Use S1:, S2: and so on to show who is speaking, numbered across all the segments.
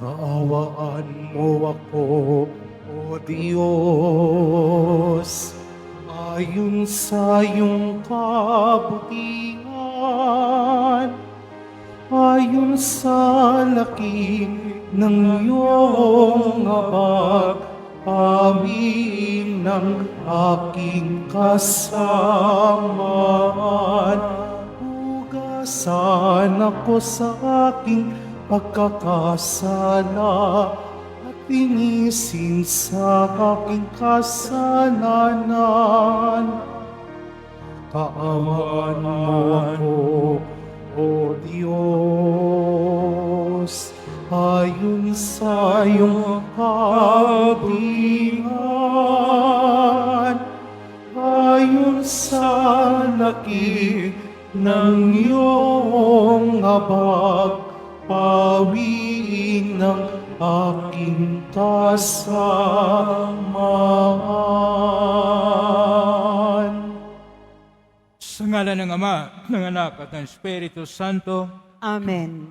S1: Kaawaan mo ako, O Diyos, ayon sa iyong kabutihan, ayon sa laki ng iyong habag, amin ng aking kasamaan. Hugasan ako sa aking pagkakasala at linisin sa aking kasalanan. Kaawaan mo ako, O Diyos, ayon sa iyong kabutihan, ayon sa laki ng iyong habag, pawiin ng aking kasamaan.
S2: Sa ngalan ng Ama, ng Anak at ng Espiritu Santo,
S3: Amen.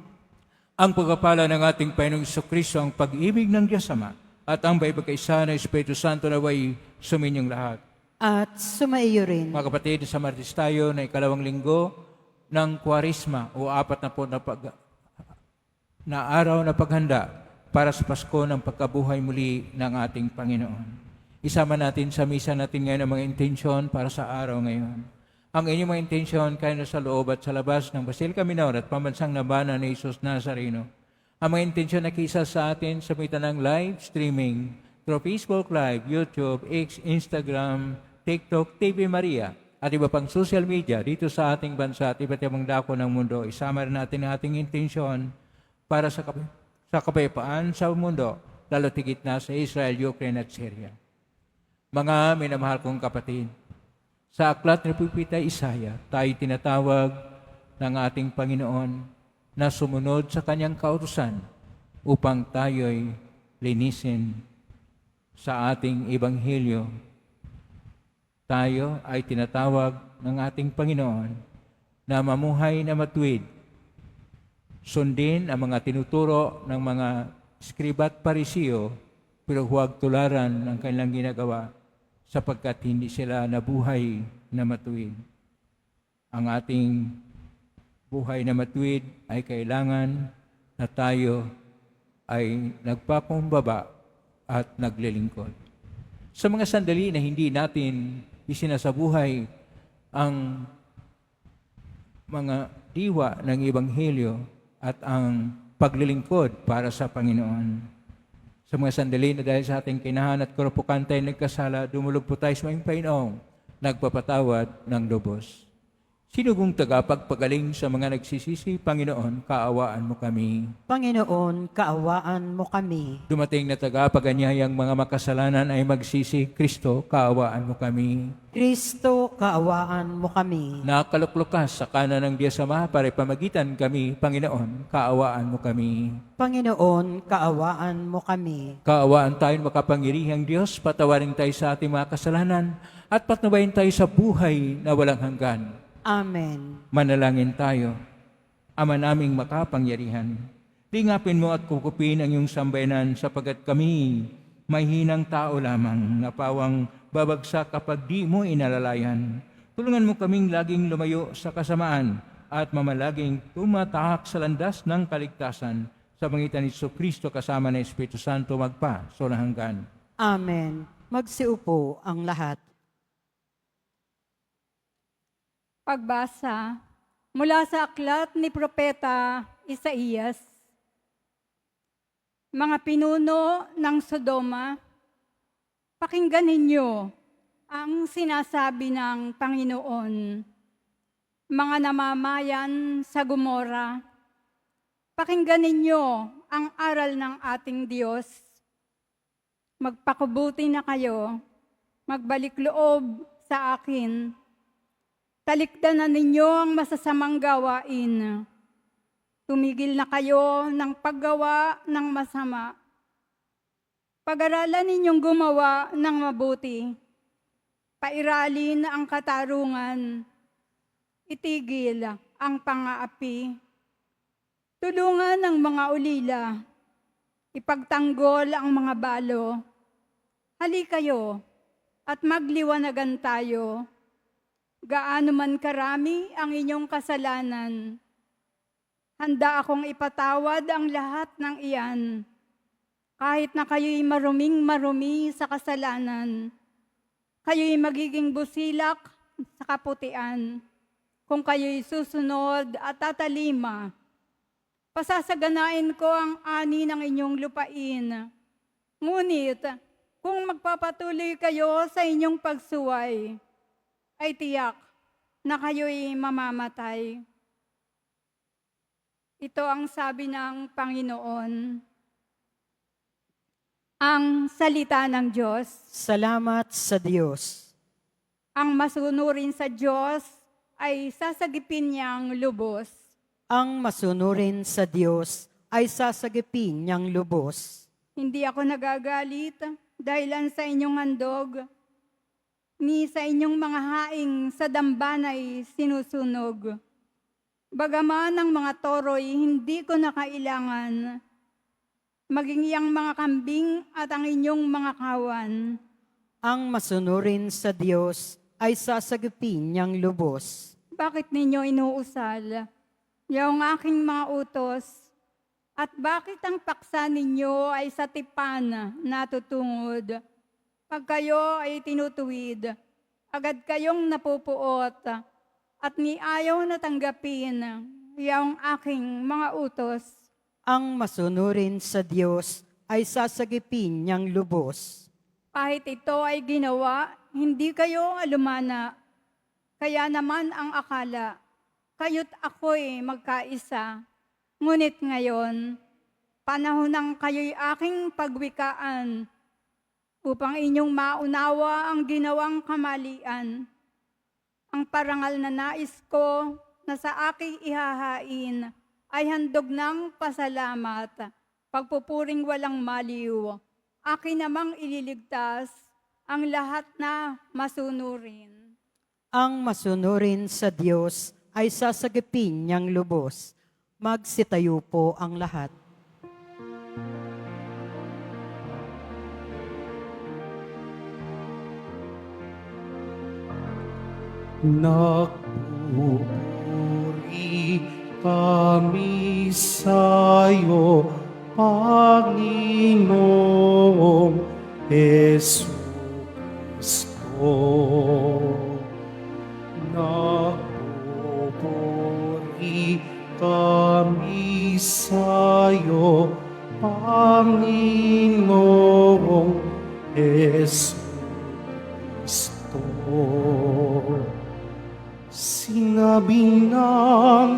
S2: ang pagpapala ng ating Panginoong Kristo, ang pag-ibig ng Diyos Ama, at ang pagkakaisa ng Espiritu Santo naway suminyong lahat.
S3: At sumaiyo rin.
S2: Mga kapatid, sa Martes tayo na ikalawang linggo ng Kwaresma o 40 na araw na paghanda para sa Pasko ng pagkabuhay muli ng ating Panginoon. Isama natin sa misa natin ngayon ang mga intensyon para sa araw ngayon. Ang inyong mga intensyon kayo na sa loob at sa labas ng Basilica Minor at Pambansang Labanan ni Jesus Nazareno. Ang mga intensyon na kisa sa atin sa mitan ng live streaming through Facebook Live, YouTube, X, Instagram, TikTok, TV Maria, at iba pang social media dito sa ating bansa at iba't ibang dako ng mundo. Isama rin natin ang ating intensyon para sa kapayapaan sa mundo, lalo tigit na sa Israel, Ukraine at Syria. Mga minamahal kong kapatid, sa aklat ni Propeta Isaiah, tayo tinatawag ng ating Panginoon na sumunod sa kanyang kautusan upang tayo'y linisin sa ating ebanghelyo. Tayo ay tinatawag ng ating Panginoon na mamuhay na matuwid. Sundin ang mga tinuturo ng mga skriba at parisiyo, pero huwag tularan ng kanilang ginagawa sapagkat hindi sila nabuhay na matuwid. Ang ating buhay na matuwid ay kailangan na tayo ay nagpakumbaba at naglilingkod. Sa mga sandali na hindi natin isinasabuhay ang mga diwa ng Ebanghelyo at ang paglilingkod para sa Panginoon. Sa mga sandali na dahil sa ating kinahan at karupukan tayo nagkasala, dumulog po tayo sa mga Panginoong nagpapatawad ng lubos. Sino kong tagapagpagaling sa mga nagsisisi, Panginoon, kaawaan mo kami.
S3: Panginoon, kaawaan mo kami.
S2: Dumating na tagapaganyayang mga makasalanan ay magsisi, Kristo, kaawaan mo kami.
S3: Kristo, kaawaan mo kami.
S2: Nakaluklukas sa kanan ng Diyos Ama para pamagitan kami, Panginoon, kaawaan mo kami.
S3: Panginoon, kaawaan mo kami.
S2: Kaawaan tayo makapangyarihang Diyos, patawarin tayo sa ating mga kasalanan at patnubayan tayo sa buhay na walang hanggan.
S3: Amen.
S2: Manalangin tayo. Ama naming makapangyarihan, lingapin mo at kukupin ang iyong sambayanan sapagat kami may hinang tao lamang na pawang babagsak kapag di mo inalalayan. Tulungan mo kaming laging lumayo sa kasamaan at mamalaging tumatahak sa landas ng kaligtasan sa pangitan ni Kristo kasama ng Espiritu Santo magpa sa hanggan.
S3: Amen. Magsiupo ang lahat.
S4: Pagbasa mula sa aklat ni Propeta Isaías. Mga pinuno ng Sodoma, pakinggan ninyo ang sinasabi ng Panginoon. Mga namamayan sa Gomora, pakinggan ninyo ang aral ng ating Diyos. Magpakubuti na kayo, magbalik loob sa akin. Talikdanan ninyo ang masasamang gawain. Tumigil na kayo ng paggawa ng masama. Pag-aralan ninyong gumawa ng mabuti. Pairalin ang katarungan. Itigil ang pang-aapi. Tulungan ang mga ulila. ipagtanggol ang mga balo. Hali kayo at magliwanagan tayo. Gaano man karami ang inyong kasalanan, handa akong ipatawad ang lahat ng iyan. Kahit na kayo'y maruming-marumi sa kasalanan, kayo'y magiging busilak sa kaputian. Kung kayo'y susunod at tatalima, pasasaganain ko ang ani ng inyong lupain. Ngunit, kung magpapatuloy kayo sa inyong pagsuway, ay tiyak na kayo'y mamamatay. Ito ang sabi ng Panginoon. Ang salita ng Diyos.
S3: Salamat sa Diyos.
S4: Ang masunurin sa Diyos ay sasagipin niyang lubos.
S3: Ang masunurin sa Diyos ay sasagipin niyang lubos.
S4: Hindi ako nagagalit dahilan sa inyong handog, ni sa inyong mga haing sa dambanay sinusunog. Bagaman ang mga toro'y hindi ko na kailangan, maging iyang mga kambing at ang inyong mga kawan.
S3: Ang masunurin sa Diyos ay sasagipin niyang lubos.
S4: Bakit ninyo inuusal yung aking mga utos? At bakit ang paksa ninyo ay sa tipan natutungod? Pag kayo ay tinutuwid, agad kayong napupuot at ni ayaw na tanggapin yung aking mga utos.
S3: Ang masunurin sa Diyos ay sasagipin niyang lubos.
S4: Kahit ito ay ginawa, hindi kayo alumana. Kaya naman ang akala, kayo't ako'y magkaisa. Ngunit ngayon, panahon ng kayo'y aking pagwikaan upang inyong maunawa ang ginawang kamalian. Ang parangal na nais ko na sa aking ihahain ay handog ng pasalamat, pagpupuring walang maliw. Akin namang ililigtas ang lahat na masunurin.
S3: Ang masunurin sa Diyos ay sasagipin niyang lubos. Magsitayo po ang lahat.
S1: Nagpupuri kami sa'yo, Panginoong Hesus Kristo. Nagpupuri kami sa'yo, Panginoong Hesus Kristo. Sinabi ng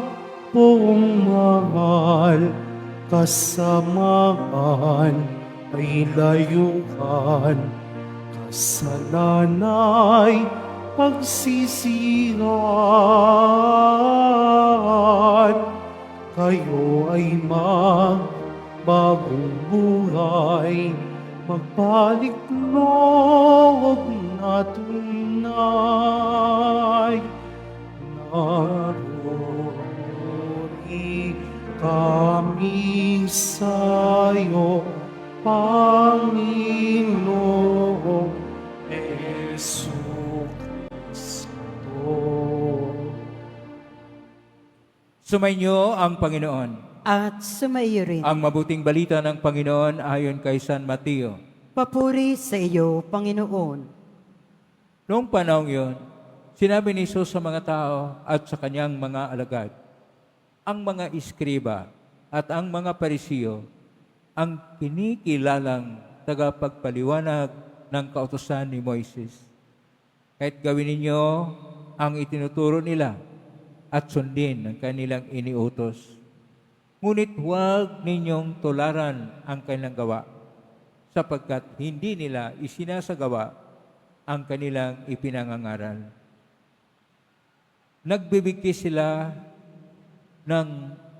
S1: buong mahal, kasamaan ay layuan, kasalanay pagsisihan. Kayo ay magbagong buhay, magbalik loob na tunay. Nagpupuri kami sa'yo, Panginoong Hesus Kristo.
S2: Sumainyo ang Panginoon.
S3: At sumaiyo rin.
S2: Ang mabuting balita ng Panginoon ayon kay San Mateo.
S3: Papuri sa iyo, Panginoon.
S2: Noong panahong yun, sinabi ni Jesus sa mga tao at sa kanyang mga alagad, ang mga iskriba at ang mga parisiyo ang kinikilalang tagapagpaliwanag ng kautusan ni Moises. Kahit gawin ninyo ang itinuturo nila at sundin ang kanilang iniutos. Ngunit huwag ninyong tularan ang kanilang gawa, sapagkat hindi nila isinasagawa ang kanilang ipinangangaral. Nagbibigti sila ng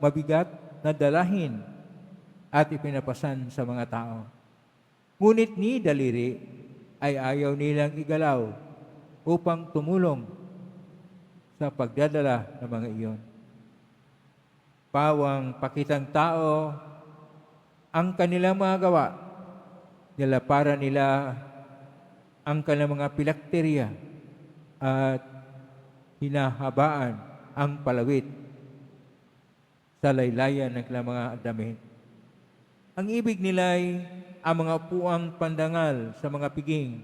S2: mabigat na dalahin at ipinapasan sa mga tao. Ngunit ni daliri ay ayaw nilang igalaw upang tumulong sa pagdadala ng mga iyon. Pawang pakitang tao ang kanilang mga gawa, nilapara nila ang kanilang mga pilakterya at hinahabaan ang palawit sa laylayan ng kanilang mga damit. Ang ibig nila ay ang mga upuang pandangal sa mga piging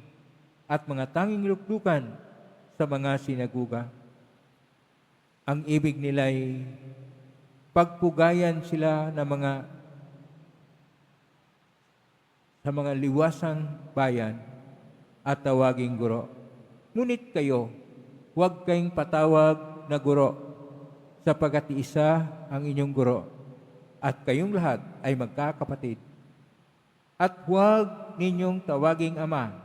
S2: at mga tanging luklukan sa mga sinaguga. Ang ibig nila ay pagpugayan sila ng sa mga liwasang bayan at tawaging guro. Ngunit kayo, huwag kayong patawag na guro, sapagkat isa ang inyong guro, at kayong lahat ay magkakapatid. At huwag ninyong tawaging ama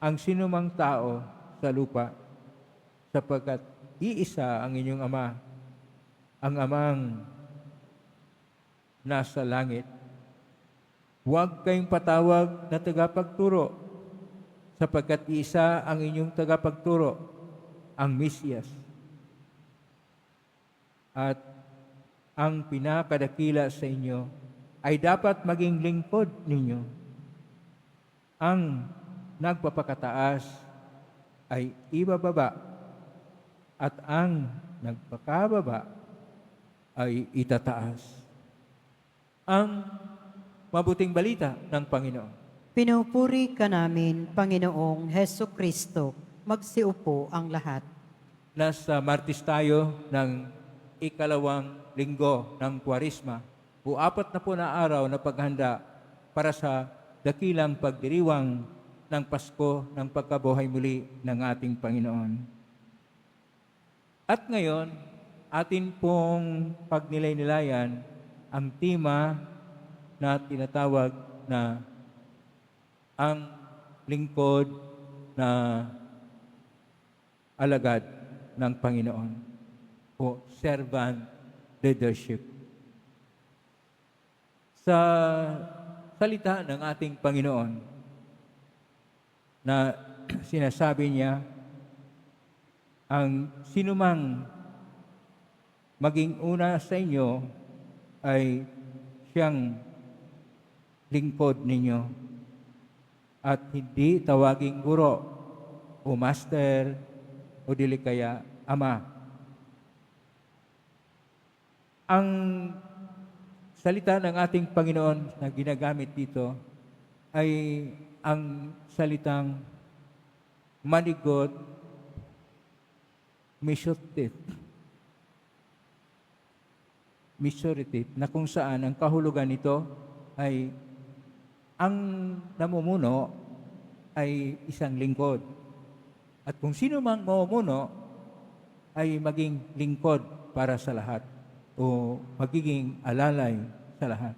S2: ang sinumang tao sa lupa, sapagkat iisa ang inyong ama, ang amang nasa langit. Huwag kayong patawag na tagapagturo, sapagkat isa ang inyong tagapagturo, ang Mesiyas. At ang pinakadakila sa inyo ay dapat maging lingkod ninyo. Ang nagpapakataas ay ibababa, at ang nagpakababa ay itataas. Ang mabuting balita ng Panginoon.
S3: Pinupuri ka namin, Panginoong Heso Kristo. Magsiupo ang lahat.
S2: Nasa Martes tayo ng ikalawang linggo ng Kwaresma o 4 na araw na paghanda para sa dakilang pagdiriwang ng Pasko ng pagkabuhay muli ng ating Panginoon. At ngayon, atin pong pagnilay-nilayan ang tema na tinatawag na ang lingkod na alagad ng Panginoon o servant leadership. Sa salita ng ating Panginoon na sinasabi niya, ang sinumang maging una sa inyo ay siyang lingkod ninyo at hindi tawaging guro o master o dili kaya ama. Ang salita ng ating Panginoon na ginagamit dito ay ang salitang manigot misoritit, na kung saan ang kahulugan nito ay ang namumuno ay isang lingkod. At kung sino mang mamumuno ay maging lingkod para sa lahat o magiging alalay sa lahat.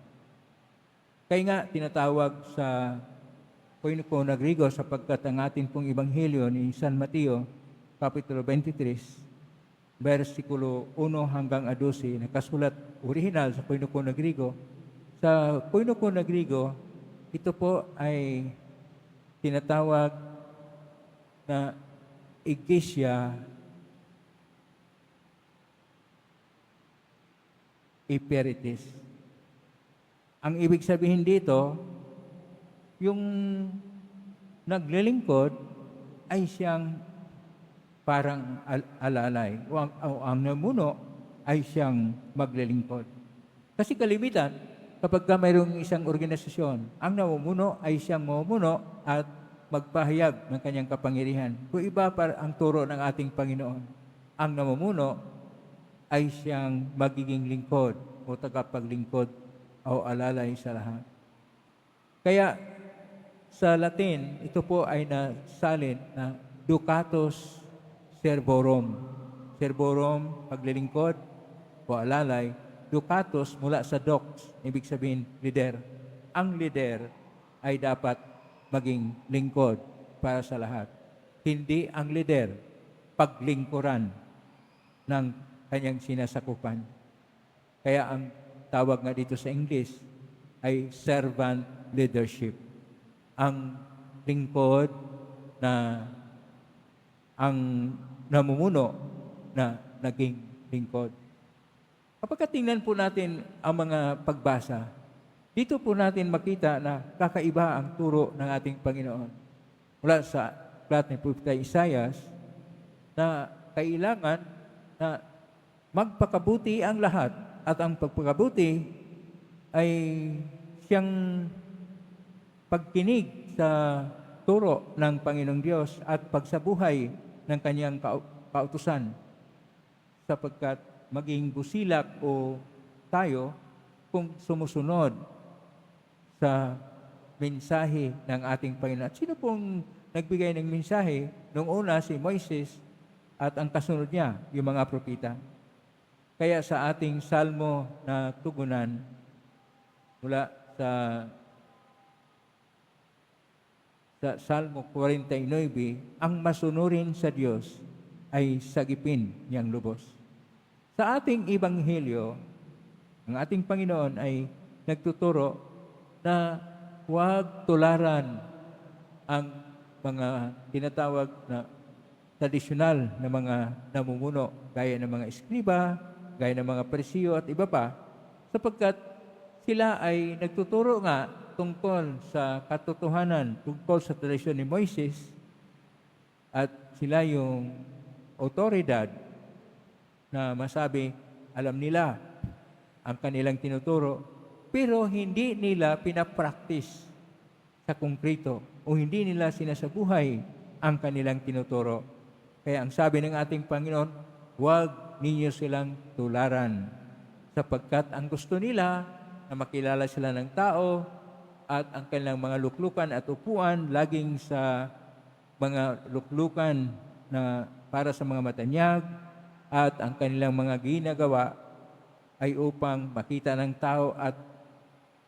S2: Kaya nga tinatawag sa Koinoko na Grigo sapagkat ang ating pong Ebanghelyo ni San Mateo, Kapitulo 23, versikulo 1 hanggang 12, nakasulat original sa Koinoko na Grigo. Sa Koinoko na Grigo, ito po ay tinatawag na Iglesia Eperitis. Ang ibig sabihin dito, yung naglilingkod ay siyang parang alalay o ang namuno ay siyang maglilingkod. Kasi kalimitan, kapag mayroong isang organisasyon, ang namumuno ay siyang mamumuno at magpahayag ng kanyang kapangyarihan. Kung iba para ang turo ng ating Panginoon, ang namumuno ay siyang magiging lingkod o tagapaglingkod o alalay sa lahat. Kaya sa Latin, ito po ay nasalin na Ducatus Servorum. Servorum, paglilingkod o alalay. Ducatus mula sa dox, ibig sabihin leader. Ang leader ay dapat maging lingkod para sa lahat. Hindi ang leader paglingkuran ng kanyang sinasakupan. Kaya ang tawag nga dito sa English ay servant leadership. Ang lingkod na ang namumuno na naging lingkod. Kapag tingnan po natin ang mga pagbasa, Dito po natin makita na kakaiba ang turo ng ating Panginoon. Mula sa aklat ni Propeta Isaias na kailangan na magpakabuti ang lahat at ang pagpakabuti ay siyang pagkinig sa turo ng Panginoong Diyos at pagsabuhay ng kanyang kautusan sapagkat maging busilak o tayo kung sumusunod sa mensahe ng ating Panginoon. At sino pong nagbigay ng mensahe? Noong una si Moises at ang kasunod niya, yung mga propeta. Kaya sa ating salmo na tugunan mula sa Salmo 49, ang masunurin sa Diyos ay sagipin niyang lubos. Sa ating Ebanghelyo, ang ating Panginoon ay nagtuturo na huwag tularan ang mga tinatawag na tradisyonal na mga namumuno, gaya ng mga eskriba, gaya ng mga parisiyo at iba pa, sapagkat sila ay nagtuturo nga tungkol sa katotohanan, tungkol sa tradisyon ni Moises, at sila yung otoridad na masabi, alam nila ang kanilang tinuturo, pero hindi nila pinapractice sa konkreto o hindi nila sinasabuhay ang kanilang tinuturo. Kaya ang sabi ng ating Panginoon, huwag ninyo silang tularan sapagkat ang gusto nila na makilala sila ng tao at ang kanilang mga luklukan at upuan laging sa mga luklukan na para sa mga matanyag at ang kanilang mga ginagawa ay upang makita ng tao at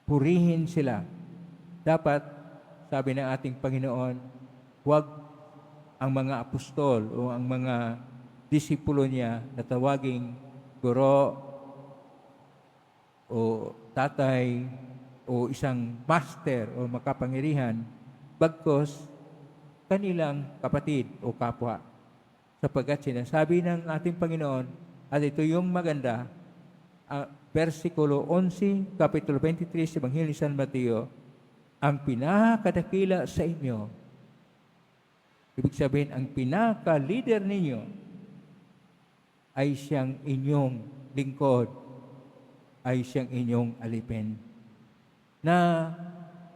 S2: purihin sila. Dapat, sabi ng ating Panginoon, huwag ang mga apostol o ang mga disipulo niya na tawaging guro o tatay o isang master o makapangyarihan, bagkos kanilang kapatid o kapwa. Sapagkat sinasabi ng ating Panginoon, at ito yung maganda, versikulo 11, kapitulo 23, sa Ebanghelyo ni San Mateo, ang pinakadakila sa inyo, ibig sabihin, ang pinaka-leader ninyo ay siyang inyong lingkod, ay siyang inyong alipin. Na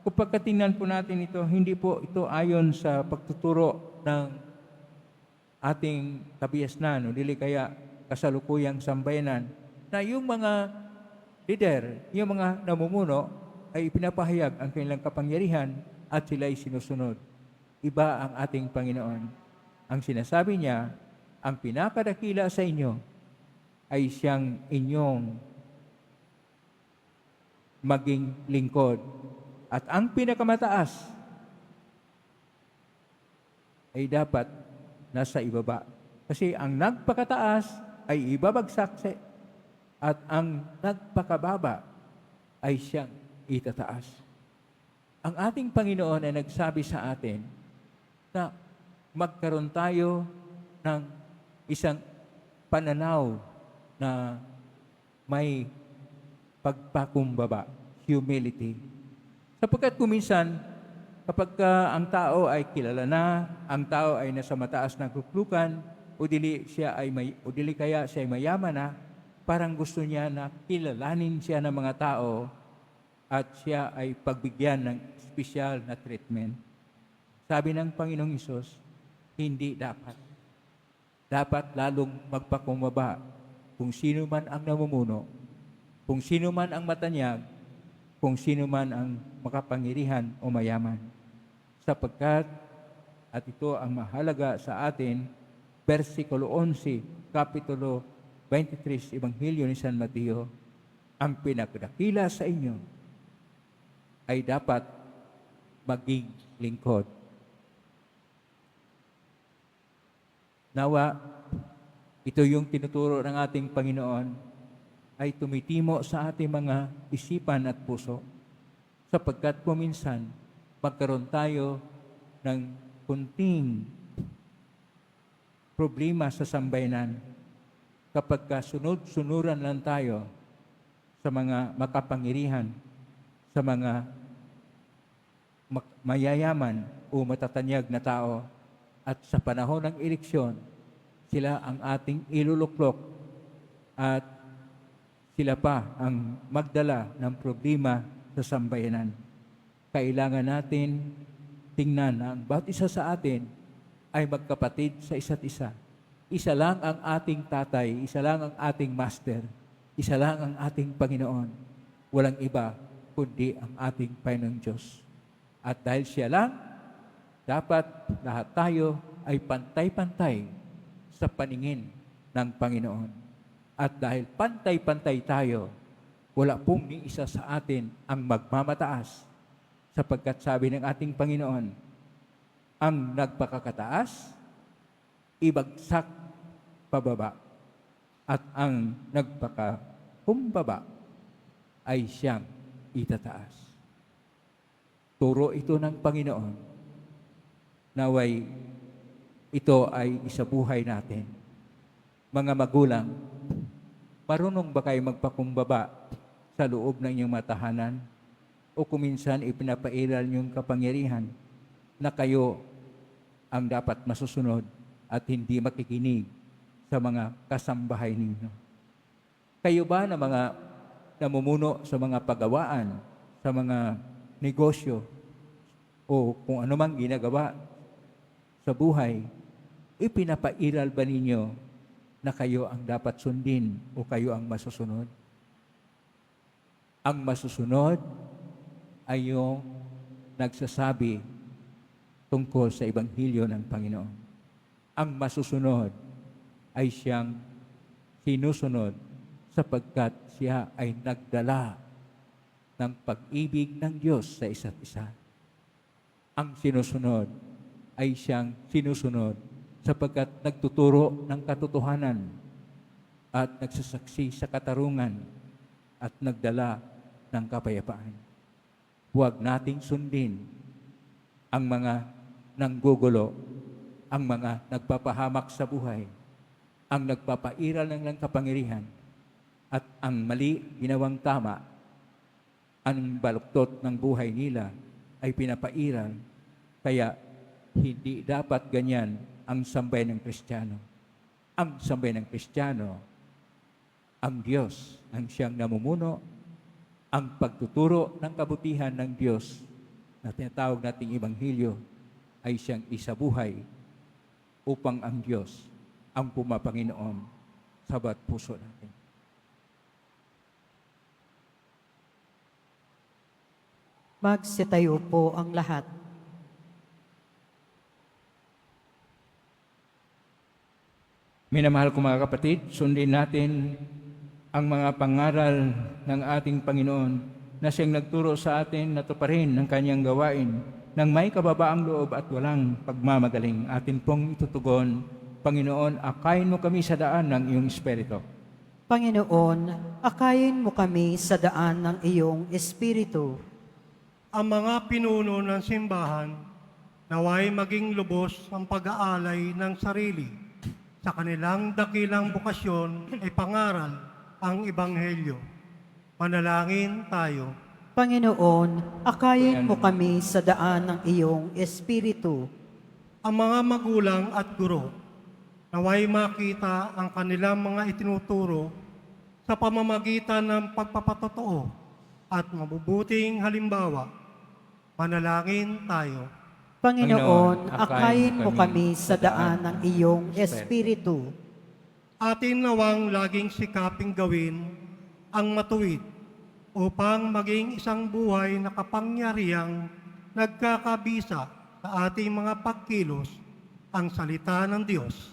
S2: kung pagkatingnan po natin ito, hindi po ito ayon sa pagtuturo ng ating kabiasnan o dili kaya kasalukuyang sambayanan na yung mga leader, yung mga namumuno ay pinapahayag ang kanilang kapangyarihan at sila ay sinusunod. Iba ang ating Panginoon. Ang sinasabi niya, ang pinakadakila sa inyo ay siyang inyong maging lingkod. At ang pinakamataas ay dapat nasa ibaba. Kasi ang nagpakataas ay ibabagsak at ang nagpakababa ay siyang itataas. Ang ating Panginoon ay nagsabi sa atin na magkaroon tayo ng isang pananaw na may pagpakumbaba, humility. Sapagkat kuminsan, kapag ang tao ay kilala na, ang tao ay nasa mataas ng luklukan, o dili kaya siya ay mayaman na, parang gusto niya na kilalanin siya ng mga tao at siya ay pagbigyan ng espesyal na treatment. Sabi ng Panginoong Hesus, hindi dapat. Dapat lalong magpakumbaba kung sino man ang namumuno, kung sino man ang matanyag, kung sino man ang makapangyarihan o mayaman. Sapagkat, at ito ang mahalaga sa atin, versikulo 11, kapitulo 23, Ebanghelyo ni San Mateo, ang pinakadakila sa inyo ay dapat maging lingkod. Nawa, ito yung tinuturo ng ating Panginoon ay tumitimo sa ating mga isipan at puso. Sapagkat kuminsan, magkaroon tayo ng kunting problema sa sambayanan kapag sunod-sunuran lang tayo sa mga makapangyarihan, sa mga mayayaman o matatanyag na tao at sa panahon ng eleksyon, sila ang ating iluluklok at sila pa ang magdala ng problema sa sambayanan. Kailangan natin tingnan na ang bawat isa sa atin ay magkapatid sa isa't isa. Isa lang ang ating tatay, isa lang ang ating master, isa lang ang ating Panginoon. Walang iba kundi ang ating Panginoong Diyos. At dahil siya lang, dapat lahat tayo ay pantay-pantay sa paningin ng Panginoon. At dahil pantay-pantay tayo, wala pong ni isa sa atin ang magmamataas, sapagkat sabi ng ating Panginoon, ang nagpakakataas, ibagsak pababa, at ang nagpakakumbaba ay siyang itataas. Turo ito ng Panginoon, naway ito ay isabuhay natin. Mga magulang, marunong ba kayo magpakumbaba sa loob ng inyong matahanan? O kuminsan ipinapairal niyong kapangyarihan na kayo ang dapat masusunod at hindi makikinig sa mga kasambahay ninyo? Kayo ba na mga namumuno sa mga pagawaan, sa mga negosyo, o kung ano mang ginagawa sa buhay, ipinapairal ba ninyo na kayo ang dapat sundin o kayo ang masusunod? Ang masusunod ay yung nagsasabi tungkol sa Ebanghelyo ng Panginoon. Ang masusunod ay siyang sinusunod sapagkat siya ay nagdala ng pag-ibig ng Diyos sa isa't isa. Ang sinusunod ay siyang sinusunod sapagkat nagtuturo ng katotohanan at nagsasaksi sa katarungan at nagdala ng kapayapaan. Huwag nating sundin ang mga nanggugulo, ang mga nagpapahamak sa buhay, ang nagpapairal ng kapangyarihan, at ang mali ginawang tama, ang baluktot ng buhay nila ay pinapairal. Kaya hindi dapat ganyan ang sambayan ng Kristiyano. Ang sambayan ng Kristiyano, ang Diyos ang siyang namumuno, ang pagtuturo ng kabutihan ng Diyos na tinatawag nating Ebanghelyo ay siyang isabuhay upang ang Diyos ang pumapanginoon sa bawat puso natin.
S3: Magsitayo po ang lahat.
S2: Minamahal ko mga kapatid, sundin natin ang mga pangaral ng ating Panginoon na siyang nagturo sa atin na tuparin ang kanyang gawain ng may kababaang loob at walang pagmamagaling. Atin pong itutugon, Panginoon, akayin mo kami sa daan ng iyong Espiritu.
S3: Panginoon, akayin mo kami sa daan ng iyong Espiritu.
S5: Ang mga pinuno ng simbahan naway maging lubos ang pag-aalay ng sarili. Sa kanilang dakilang bukasyon ay pangaral ang Ebanghelyo. Manalangin tayo.
S3: Panginoon, akayin mo kami sa daan ng iyong Espiritu.
S5: Ang mga magulang at guro naway makita ang kanilang mga itinuturo sa pamamagitan ng pagpapatotoo at mabubuting halimbawa. Manalangin tayo.
S3: Panginoon, akayin mo kami sa daan ng iyong Espiritu.
S5: Atin nawang laging sikaping gawin ang matuwid upang maging isang buhay na kapangyarihang nagkakabisa sa ating mga pagkilos ang salita ng Diyos.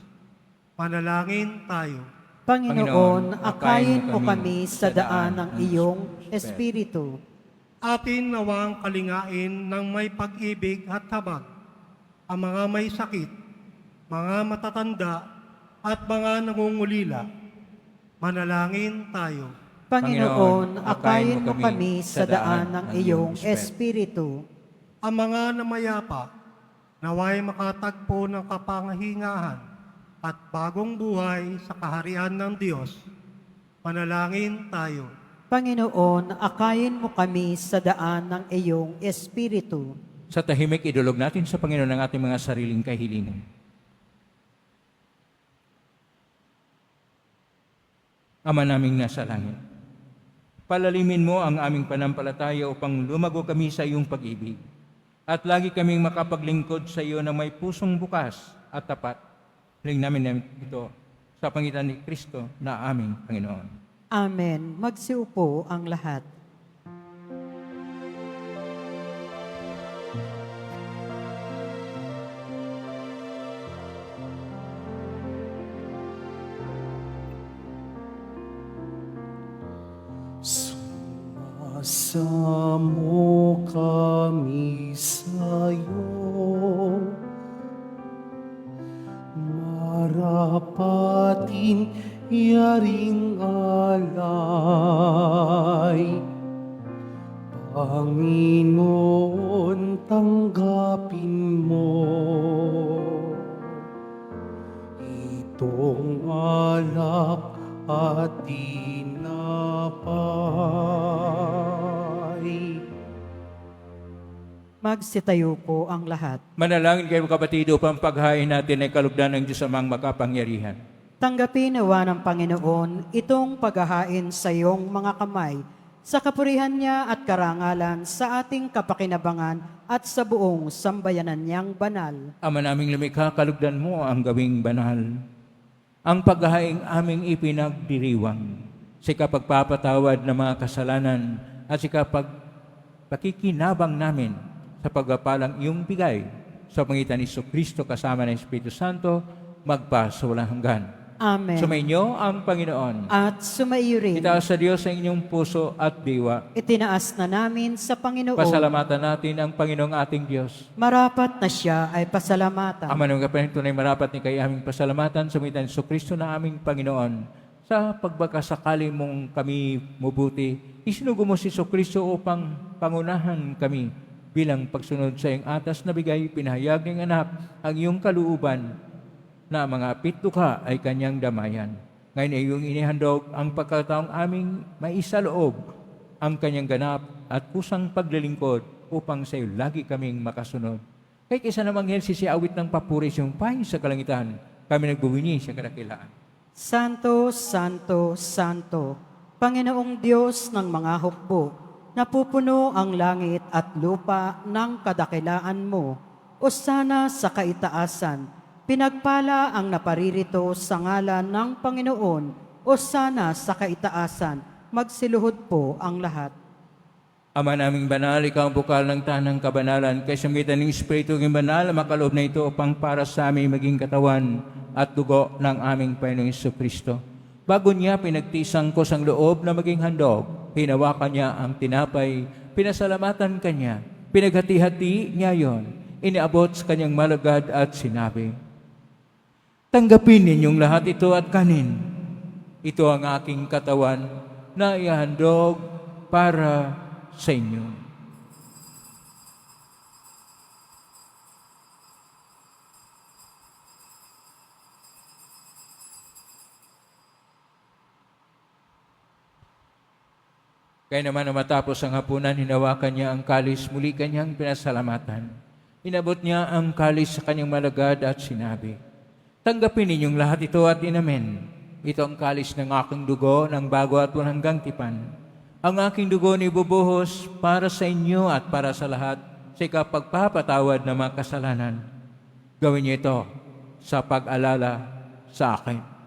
S5: Manalangin tayo.
S3: Panginoon, akayin mo kami sa daan ng iyong Espiritu.
S5: Atin nawang kalingain ng may pag-ibig at habag ang mga may sakit, mga matatanda, at mga nangungulila. Manalangin tayo.
S3: Panginoon, akayin mo kami sa daan ng iyong Espiritu.
S5: Ang mga namayapa, naway makatagpo ng kapangahingahan at bagong buhay sa kaharian ng Diyos. Manalangin tayo.
S3: Panginoon, akayin mo kami sa daan ng iyong Espiritu.
S2: Sa tahimik, idulog natin sa Panginoon ang ating mga sariling kahilingan. Ama naming nasa langit, palalimin mo ang aming panampalataya upang lumago kami sa iyong pag-ibig. At lagi kaming makapaglingkod sa iyo na may pusong bukas at tapat. Hiling namin ito sa pangitan ni Kristo na aming Panginoon.
S3: Amen. Magsiupo ang lahat.
S1: Sumasamo kami sa'yo, marapatin yaring alay. Panginoon, tanggapin mo itong alak at tinapay.
S3: Magsitayo po ang lahat.
S2: Manalangin kayo kapatid upang paghain natin ay kalugdan ng Diyos amang makapangyarihan.
S3: Tanggapin nawa ng Panginoon itong paghahain sa iyong mga kamay, sa kapurihan niya at karangalan sa ating kapakinabangan at sa buong sambayanan niyang banal.
S2: Ama naming lumikha, kalugdan mo ang gawing banal. Ang paghahaing aming ipinagdiriwang, sa kapagpapatawad ng mga kasalanan at sa pakikinabang namin sa pagpapalang iyong bigay sa pangitan ni Kristo kasama ng Espiritu Santo, magpa sa walang hanggan.
S3: Amen.
S2: Sumainyo ang Panginoon.
S3: At sumaiyo rin,
S2: Itaas sa Diyos ang inyong puso at diwa.
S3: itinaas na namin sa Panginoon.
S2: Pasalamatan natin ang Panginoong ating Diyos.
S3: Marapat na siya ay pasalamatan.
S2: Ama ng kapanin, tunay marapat ni kay aming pasalamatan sa pangitan ni Kristo na aming Panginoon. Sa pagbakasakali mong kami mabuti, isinugo mo si Kristo upang pangunahan kami bilang pagsunod sa iyong atas na bigay, pinahayag ng anak ang iyong kalooban na mga pitluka ay kanyang damayan. Ngayon ay iyong inihandog ang pagkataong aming maisaloob ang kanyang ganap at kusang paglilingkod upang sa iyo lagi kaming makasunod. Kaya kaysa namang yan sisiawit ng papuri sa iyong pahay sa kalangitan, kami nagbuwini sa kadakilaan.
S3: Santo, Santo, Santo, Panginoong Diyos ng mga hukbo, napupuno ang langit at lupa ng kadakilaan mo, o sana sa kaitaasan, pinagpala ang naparirito sa ngalan ng Panginoon, o sana sa kaitaasan, magsiluhod po ang lahat.
S2: Ama naming banal, ikaw ang bukal ng tanang kabanalan, kay samitan ng Espiritu ng banal, makaloob na ito upang para sa aming maging katawan at dugo ng aming Panginoong Kristo. Bago niya pinagtisang ko sang loob na maging handog, hinawakan niya ang tinapay, pinasalamatan kanya, pinaghati-hati niya yon, iniabot sa kanyang malagad at sinabi, tanggapin ninyong lahat ito at kanin. Ito ang aking katawan na ihandog para sa inyo. Kaya naman na matapos ang hapunan, hinawakan niya ang kalis, muli kanyang pinasalamatan. Inabot niya ang kalis sa kanyang malagad at sinabi, tanggapin ninyong lahat ito at inamen. Ito ang kalis ng aking dugo ng bago at walang hanggang tipan. Ang aking dugo ni bubuhos para sa inyo at para sa lahat sa pagpapatawad ng mga kasalanan. Gawin niyo ito sa pag-alala sa akin.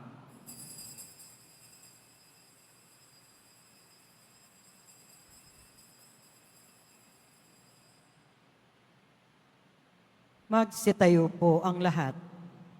S3: Magsitayo po ang lahat.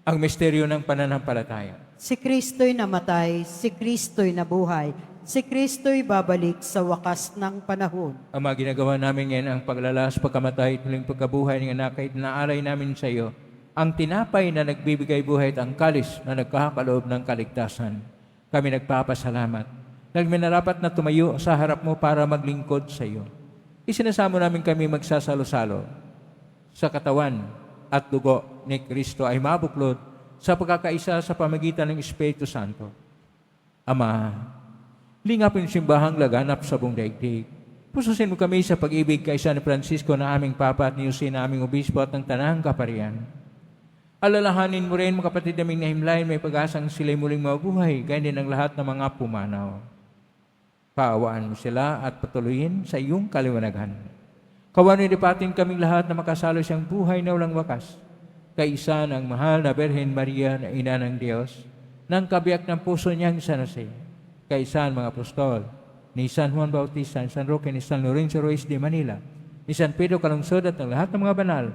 S2: Ang misteryo ng pananampalataya.
S3: Si Kristo'y namatay, si Kristo'y nabuhay, si Kristo'y babalik sa wakas ng panahon.
S2: Ang mga ginagawa namin ngayon ang paglalas, pagkamatay, tuling pagkabuhay ng anak kahit naalay namin sa iyo, ang tinapay na nagbibigay buhay at ang kalis na nagkakakaloob ng kaligtasan. Kami nagpapasalamat. Nagminarapat na tumayo sa harap mo para maglingkod sa iyo. Isinasamo namin kami magsasalo-salo sa katawan at dugo ni Kristo ay mabuklod sa pagkakaisa sa pamagitan ng Espiritu Santo. Ama, Lingapin simbahang laganap sa buong daigdig. Pususin mo kami sa pag-ibig kay San Francisco na aming Papa at ni Jose na aming Obispo at ng Tanang Kaparian. Alalahanin mo rin, mga kapatid naming nahimlay, may pag-asang sila'y muling mabuhay, gaya din ang lahat ng mga pumanaw. Paawaan mo sila at patuloyin sa iyong kaliwanagan. Kawanin dipatin kaming lahat na makasalo siyang buhay na walang wakas. Kaisa ng mahal na Birhen Maria na Ina ng Diyos, ng kabiyak ng puso niyang San Jose, kaisa ang mga apostol, ni San Juan Bautista, ni San Roque, ni San Lorenzo Ruiz de Manila, ni San Pedro Calungsod at ng lahat ng mga banal,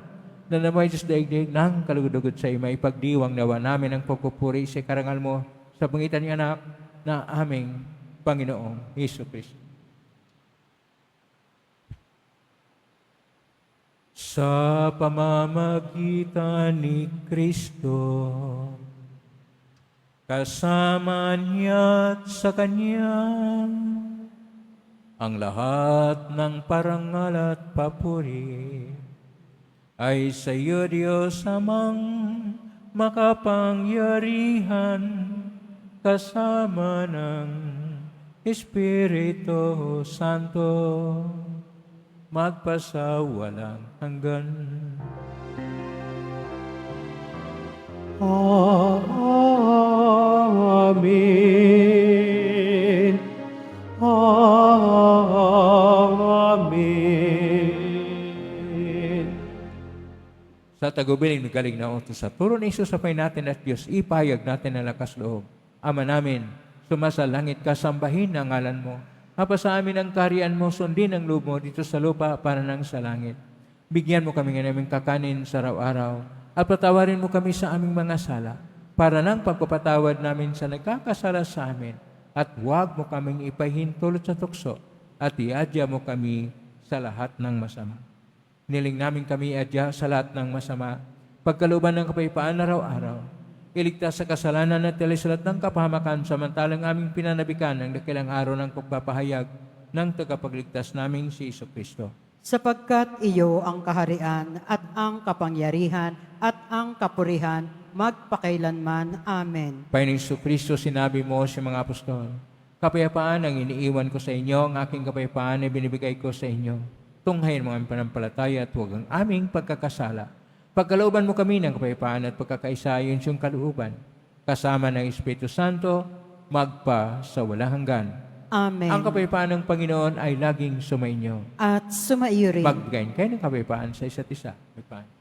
S2: na namoy Diyos daigdig ng kalugod-ugod sa iyo, maipagdiwang nawa namin ang pagpupuri sa karangal mo sa pangitan ng anak na aming Panginoong Hesus Kristo. Sa pamamagitan ni Kristo, kasama niya at sa Kanya, ang lahat ng parangal at papuri ay sa iyo, Diyos Amang makapangyarihan, kasama ng Espiritu Santo, magpasawalang hanggan.
S1: Amen. Amen.
S2: Sa tagubilin ng galing na utos sa turo ni Jesus sa Panginoon natin at Diyos, ipahayag natin ang lakas loob. Ama namin, sumasalangit ka, sambahin ang ngalan mo. Mapa sa amin ang kaharian mo, sundin ang loob mo dito sa lupa para nang sa langit. Bigyan mo kami ng aming kakanin sa araw-araw at patawarin mo kami sa aming mga sala para nang pagpapatawad namin sa nagkakasala sa amin. At huwag mo kaming ipahintulot sa tukso at iadya mo kami sa lahat ng masama. Niling namin kami iadya sa lahat ng masama, pagkalooban ng kapayapaan araw-araw. Iligtas sa kasalanan at talisalat ng kapahamakan samantalang aming pinanabikan ang dakilang araw ng pagpapahayag ng tagapagligtas naming si Jesucristo.
S3: Sapagkat iyo ang kaharian at ang kapangyarihan at ang kapurihan magpakailanman. Amen.
S2: Panginoong Jesucristo, sinabi mo sa mga apostol, kapayapaan ang iniiwan ko sa inyo, ang aking kapayapaan ay binibigay ko sa inyo. Tunghayin mo ang panampalataya at huwag ang aming pagkakasala. Pagkalooban mo kami ng kapayapaan at pagkakaisa ayon sa iyong kalooban, kasama ng Espiritu Santo, magpa sa walang hanggan.
S3: Amen.
S2: Ang kapayapaan ng Panginoon ay laging sumainyo.
S3: At sumaiyo rin.
S2: Magbigayin kayo ng kapayapaan sa isa't isa. Kapayapaan.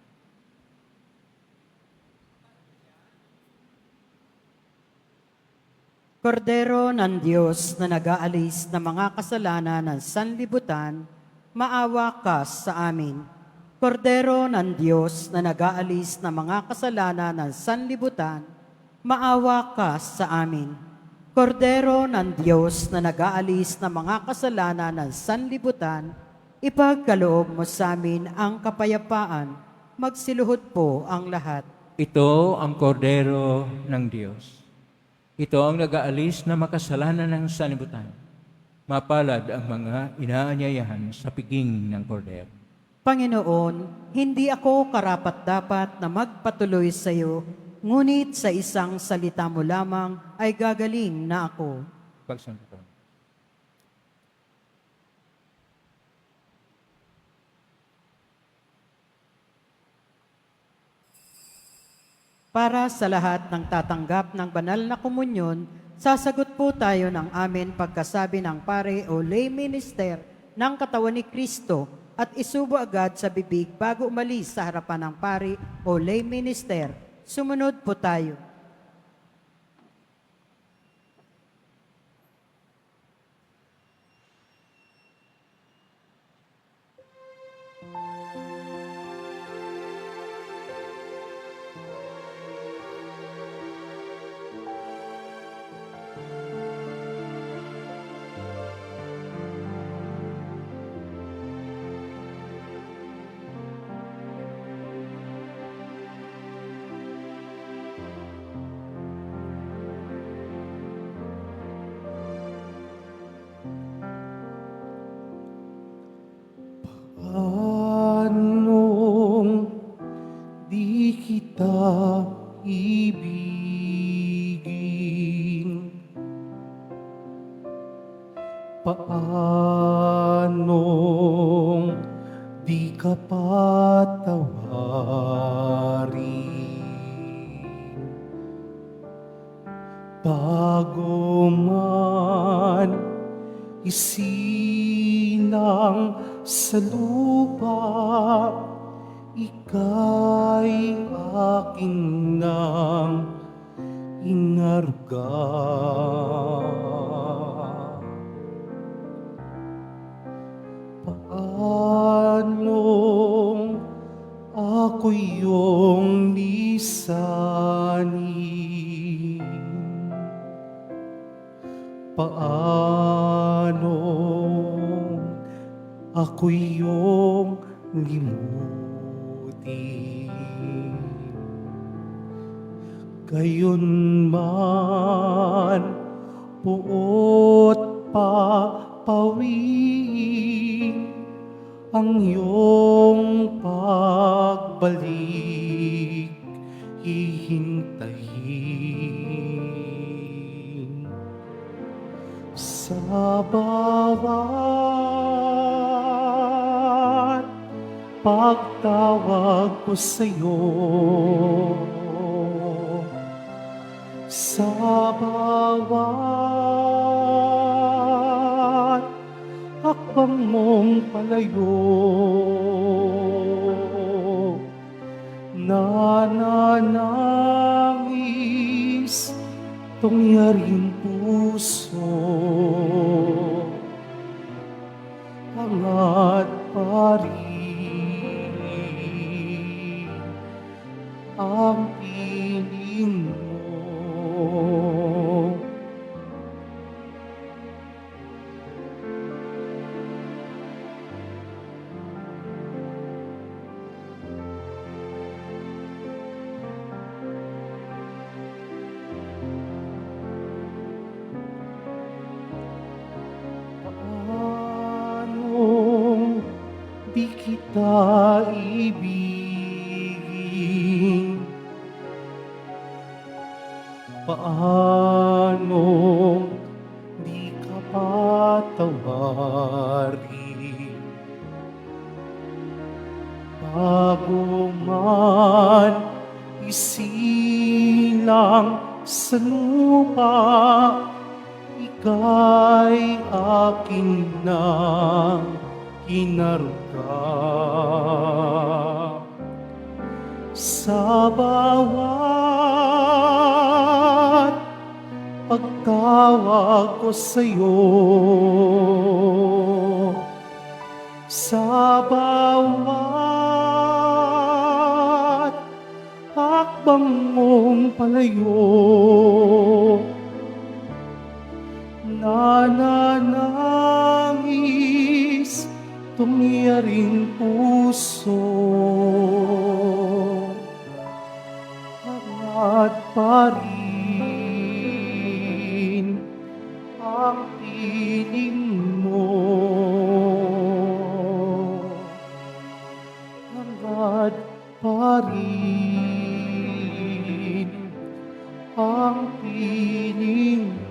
S3: Kordero ng Diyos na nag-aalis ng mga kasalanan ng sanlibutan, maawa ka sa amin. Kordero ng Diyos na nag-aalis ng mga kasalanan ng sanlibutan, maawa ka sa amin. Kordero ng Diyos na nag-aalis ng mga kasalanan ng sanlibutan, ipagkaloob mo sa amin ang kapayapaan, magsiluhod po ang lahat.
S2: Ito ang kordero ng Diyos. Ito ang nag-aalis na makasalanan ng sanlibutan. Mapalad ang mga inaanyayahan sa piging ng kordero.
S3: Panginoon, hindi ako karapat-dapat na magpatuloy sa iyo, ngunit sa isang salita mo lamang ay gagaling na ako.
S2: Pagsanto.
S3: Para sa lahat ng tatanggap ng banal na komunyon, sasagot po tayo ng amen pagkasabi ng pare o lay minister ng katawan ni Kristo at isubo agad sa bibig bago umalis sa harapan ng pare o lay minister. Sumunod po tayo.
S1: Anong di kita ibigin? Paanong di ka patawarin? Bago man isilang sa lupa, ika'y akin nang inaruga. Paanong ako iyong lisanin? Paanong ako iyong limutin? Gayon man puot papawin ang iyong pagbalik hihintayin. Sa bawat pagtawag ko sa'yo, sa bawat hakbang mong palayo, nananangis tungyaring puso, hangat pa rin ang piling mo. Paanong di kita ibigin? Paanong di ka patawarin? Bago man isilang sa lupa, ika'y akin nang inaruga. Sa bawat pagtawag ko sa'yo, sa bawat hakbang mong palayo, nananangis tungyaring puso, hangat pa rin ang piling mo, hangat pa rin ang piling mo.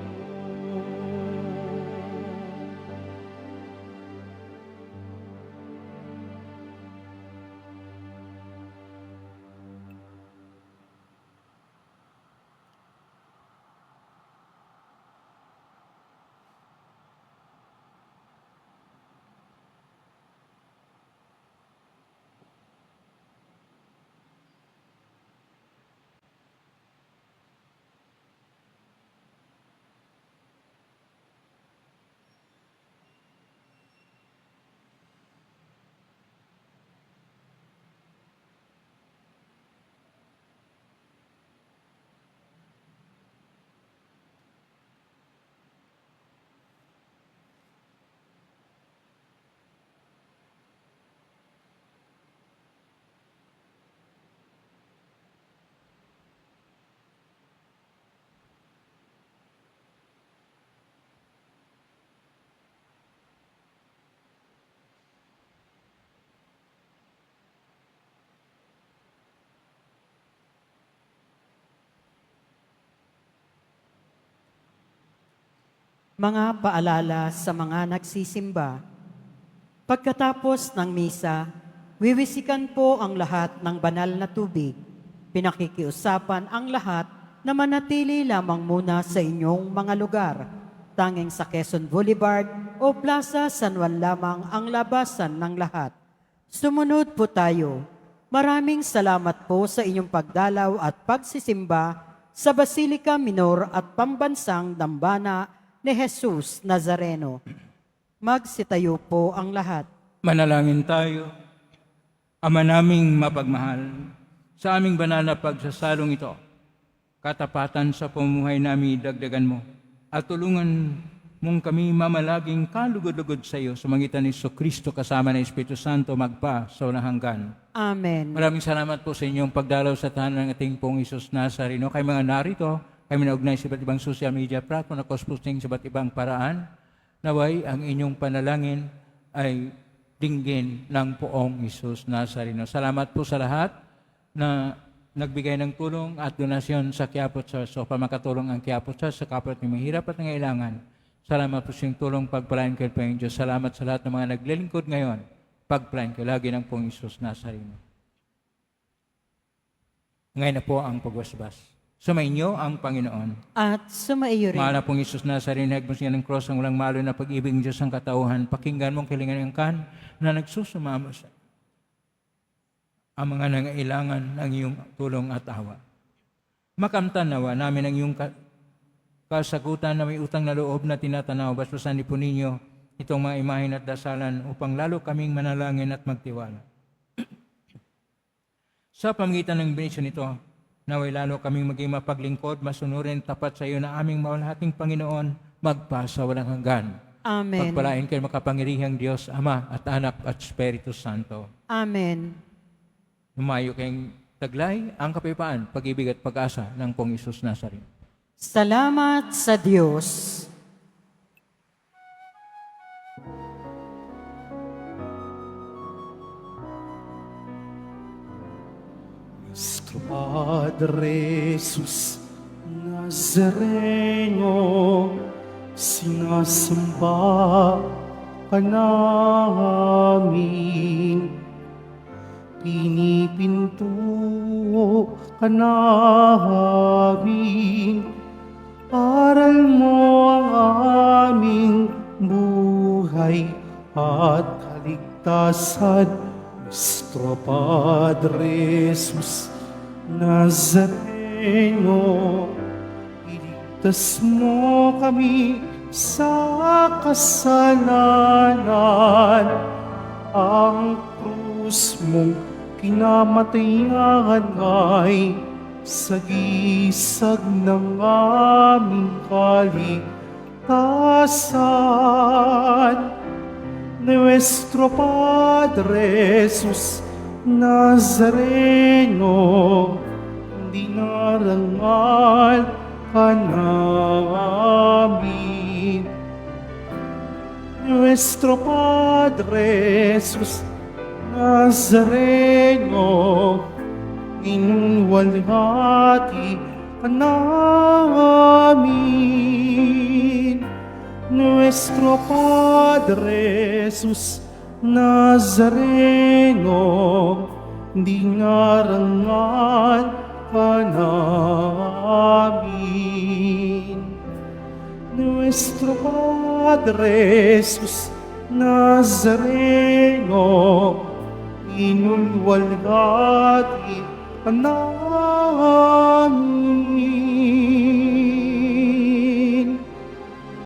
S3: Mga paalala sa mga nagsisimba. Pagkatapos ng misa, wiwisikan po ang lahat ng banal na tubig. Pinakikiusapan ang lahat na manatili lamang muna sa inyong mga lugar. Tanging sa Quezon Boulevard o Plaza San Juan lamang ang labasan ng lahat. Sumunod po tayo. Maraming salamat po sa inyong pagdalaw at pagsisimba sa Basilica Minor at Pambansang Dambana ni Jesus Nazareno. Magsitayo po ang lahat.
S2: Manalangin tayo. Ama naming mapagmahal, sa aming banal na pagsasalong ito, katapatan sa pamumuhay namin dagdagan mo at tulungan mong kami mamalaging kalugod-lugod sa iyo sa magitan ni Kristo kasama ng Espiritu Santo magpa sa unang hanggan.
S3: Amen.
S2: Maraming salamat po sa inyong pagdalaw sa tahanan ng ating pong Isus Nazareno. Kay mga narito, kami naugnay sa iba't ibang social media platform na cosposting sa iba't ibang paraan. Naway ang inyong panalangin ay dinggin ng poong Isus Nazareno. Salamat po sa lahat na nagbigay ng tulong at donasyon sa Quiapo Church o pamakatulong ang Quiapo Church sa kapwa ng mahirap at nangailangan. Salamat po sa inyong tulong, pagpalain kayo Panginoon Diyos. Salamat sa lahat ng mga naglilingkod ngayon. Pagpalain kayo lagi ng poong Isus Nazareno. Ngayon na po ang pagwasbas. Sumainyo ang Panginoon.
S3: At sumaiyo rin.
S2: Mahal na pong Isus Nazareno, hagmos niya ng cross ang walang malo na pag-ibig ng Diyos ang katauhan. Pakinggan mong kilingan ng kan na nagsusumama sa ang mga nangailangan ng iyong tulong at awa. Makamtan nawa namin ang iyong kasagutan na may utang na loob na tinatanaw. Basbasan po ninyo itong mga imahin at dasalan upang lalo kaming manalangin at magtiwala. Sa pamagitan ng benisyon nito, naway lalo kaming maging mapaglingkod, masunurin, tapat sa iyo na aming mawalhating Panginoon, magpasa walang hanggan.
S3: Amen.
S2: Pagpalain kayo makapangirihang Diyos, Ama at Anak at Espiritu Santo.
S3: Amen.
S2: Lumayo kayong taglay ang kapayapaan, pag-ibig at pag-asa ng pong Isus Nazareno.
S3: Salamat sa Diyos.
S1: Nuestro Padre Jesus Nazareno, sinasamba ka namin. Pinipinto ka namin. Aral mo ang aming buhay at kaligtasan. Nuestro Padre Jesus Nazareno, iligtas mo kami sa kasalanan. Ang krus mong kinamatayan ay sagisag ng aming kaligtasan. Nuestro Padre Jesus Nazareno, dinarangal ka namin. Nuestro Padre Jesus Nazareno, inunwalhati ka namin. Nuestro Padre Jesus Nazareno, dinarangal ka namin. Nuestro Padre Jesus Nazareno, inulwalhati ka namin.